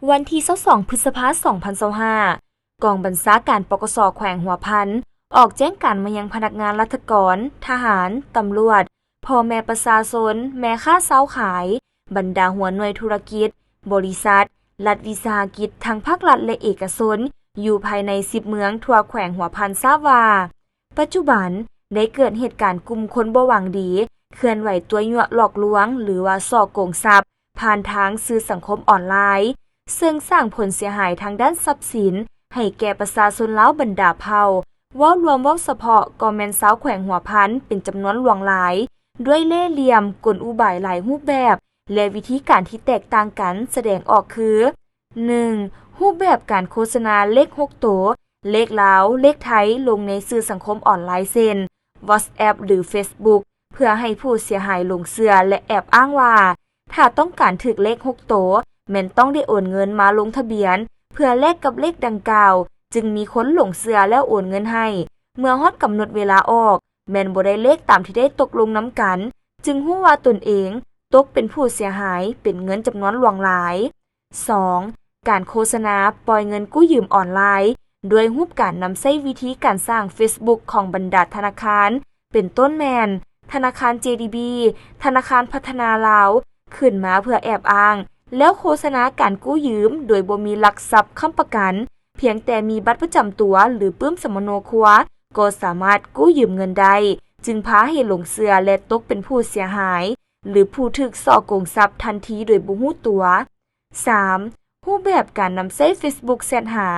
วันที่22พฤษภาคม2025กองบัญชาการปกส.แขวงหัวพันออกแจ้งการมายังพนักงานราชการทหารตำรวจพ่อแม่ประชาชนแม่ค้าเช้าขายบรรดาหัวหน่วยธุรกิจบริษัทรัฐวิสาหกิจทั้งภาครัฐและเอกชนอยู่ภายใน10เมืองทั่วแขวงหัวพันทราบว่าปัจจุบันได้เกิดเหตุการณ์กลุ่มคนบ่หวังดีเคลื่อนไหวตัวยั่วหลอกลวงหรือว่าส่อโกงทรัพย์ผ่านทางสื่อสังคมออนไลน์ซึ่งสร้างผลเสียหายทางด้านทรัพย์สินให้แก่ประชาชนลาวบรรดาเผ่าเว้ารวมเว้าเฉพาะก็แม่นชาวแขวงหัวพันเป็นจำนวนหลวงหลายด้วยเล่ห์เหลี่ยมกลอุบายหลายรูปแบบและวิธีการที่แตกต่างกันแสดงออกคือ 1. รูปแบบการโฆษณาเลข6ตัวเลขลาวเลขไทยลงในสื่อสังคมออนไลน์เช่น WhatsApp หรือ Facebook เพื่อให้ผู้เสียหายหลงเชื่อและแอบอ้างว่าถ้าต้องการถึกเลข6ตัวแม่นต้องได้โอนเงินมาลงทะเบียนเพื่อแลกกับเลขดังกล่าวจึงมีคนหลงเชื่อแล้วโอนเงินให้เมื่อฮอดกำหนดเวลาออกแม่นบ่ได้เลขตามที่ได้ตกลงนำกันจึงฮู้ว่าตนเองตกเป็นผู้เสียหายเป็นเงินจำนวนหลวงหลาย 2. การโฆษณาปล่อยเงินกู้ยืมออนไลน์โดยรูปการนำใช้วิธีการสร้าง Facebook ของบรรดาธนาคารเป็นต้นแมนธนาคาร JDB ธนาคารพัฒนาลาวขึ้นมาเพื่อแอบอ้างแล้วโฆษณาการกู้ยืมโดยบ่มีหลักทรัพย์ค้ำประกันเพียงแต่มีบัตรประจำตัวหรือปื้มสมโนครัวก็สามารถกู้ยืมเงินได้จึงพาให้หลงเชื่อและตกเป็นผู้เสียหายหรือผู้ถูกส่อโกงทรัพย์ทันทีโดยบ่รู้ตัว 3. รูปแบบการนำใช้ Facebook แชทหา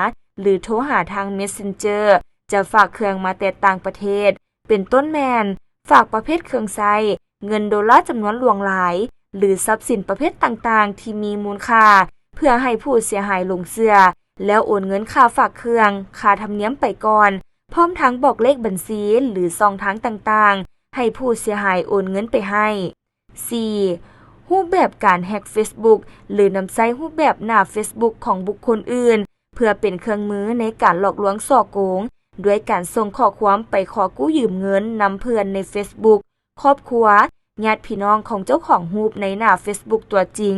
หรือโทรหาทาง Messenger จะฝากเครื่องมาแต่ต่างประเทศเป็นต้นแมนฝากประเภทเครื่องใช้เงินดอลลาร์จำนวนหลวงหลายหรือทรัพย์สินประเภทต่างๆที่มีมูลค่าเพื่อให้ผู้เสียหายหลงเชื่อแล้วโอนเงินค่าฝากเครื่องค่าธรรมเนียมไปก่อนพร้อมทั้งบอกเลขบัญชีหรือช่องทางต่างๆให้ผู้เสียหายโอนเงินไปให้ 4. รูปแบบการแฮ็ก Facebook หรือนำใช้รูปแบบหน้า Facebook ของบุคคลอื่นเพื่อเป็นเครื่องมือในการหลอกลวงส่อโกงด้วยการส่งข้อความไปขอกู้ยืมเงินนำเพื่อนใน Facebook ครอบครัวญาติพี่น้องของเจ้าของรูปในหน้า Facebook ตัวจริง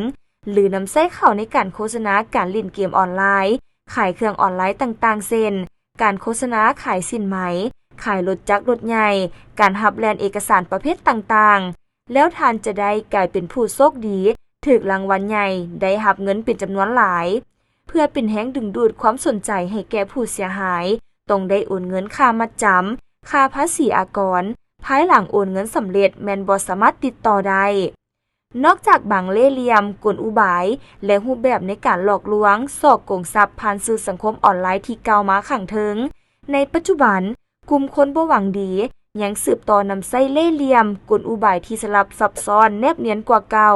หรือนำใช้เข้าในการโฆษณาการเล่นเกมออนไลน์ขายเครื่องออนไลน์ต่างๆเช่นการโฆษณาขายสินไหมขายรถจักรรถใหญ่การรับแลนเอกสารประเภทต่างๆแล้วท่านจะได้กลายเป็นผู้โชคดีถูกรางวัลใหญ่ได้รับเงินเป็นจำนวนหลายเพื่อเป็นแรงดึงดูดความสนใจให้แก่ผู้เสียหายต้องได้โอนเงินค่ามัดจำค่าภาษีอากรภายหลังโอนเงินสำเร็จแม่นบ่สามารถติดต่อได้นอกจากบางเล่ห์เหลี่ยมกลอุบายและรูปแบบในการหลอกลวงส่อโกงทรัพย์ผ่านสื่อสังคมออนไลน์ที่กล่าวมาข้างเทิงในปัจจุบันกลุ่มคนบ่หวังดียังสืบต่อนำใช้เล่ห์เหลี่ยมกลอุบายที่สลับซับซ้อนแนบเนียนกว่าเก่า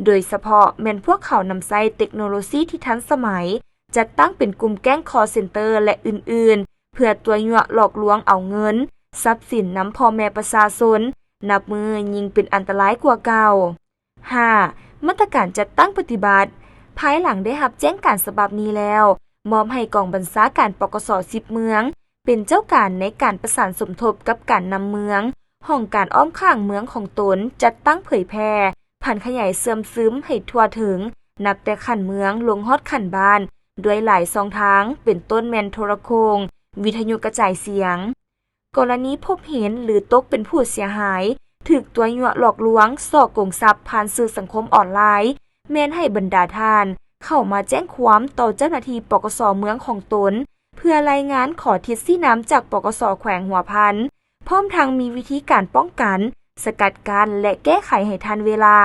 โดยเฉพาะแม่นพวกเขานำใช้เทคโนโลยีที่ทันสมัยจัดตั้งเป็นกลุ่มแก๊งคอลเซ็นเตอร์และอื่นๆเพื่อตัวยั่วหลอกลวงเอาเงินทรัพย์สินนำพ่อแม่ประชาชนนับมือยิ่งเป็นอันตรายกว่าเก่า 5. มาตรการจัดตั้งปฏิบัติภายหลังได้รับแจ้งการฉบับนี้แล้วมอบให้กองบัญชาการปกส10เมืองเป็นเจ้าการในการประสานสมทบกับการนำเมืองห้องการอ้อมข้างเมืองของตนจัดตั้งเผยแพร่ผันขยายเสื่อมซึมให้ทั่วถึงนับแต่ขันเมืองลงฮอดขันบ้านด้วยหลายช่องทางเป็นต้นแมนโทรโคงวิทยุกระจายเสียงกรณีพบเห็นหรือตกเป็นผู้เสียหายถูกตัวยั่วหลอกลวงส่อโกงทรัพย์ผ่านสื่อสังคมออนไลน์แม้นให้บรรดาท่านเข้ามาแจ้งความต่อเจ้าหน้าที่ปกสเมืองของตนเพื่อรายงานขอทิศซี่น้ำจากปกสแขวงหัวพันพร้อมทั้งมีวิธีการป้องกันสกัดกั้นและแก้ไขให้ทันเวลา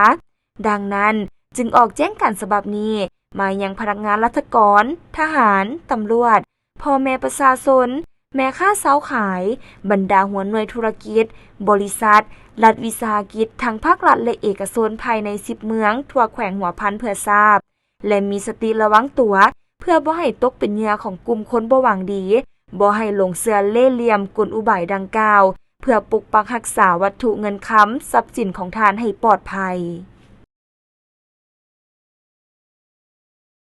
ดังนั้นจึงออกแจ้งการฉบับนี้มายังพนักงานราชการทหารตำรวจพ่อแม่ประชาชนแม่ค้าเช้าขายบรรดาหัวหน่วยธุรกิจบริษัทรัฐวิสาหกิจทั้งภาครัฐและเอกชนภายใน10เมืองทั่วแขวงหัวพันเพื่อทราบและมีสติระวังตัวเพื่อบ่ให้ตกเป็นเหยื่อของกลุ่มคนบ่หวังดีบ่ให้หลงเชื่อเล่ห์เหลี่ยมกลอุบายดังกล่าวเพื่อปกปักรักษาวัตถุเงินค้ำทรัพย์สินของทานให้ปลอดภัย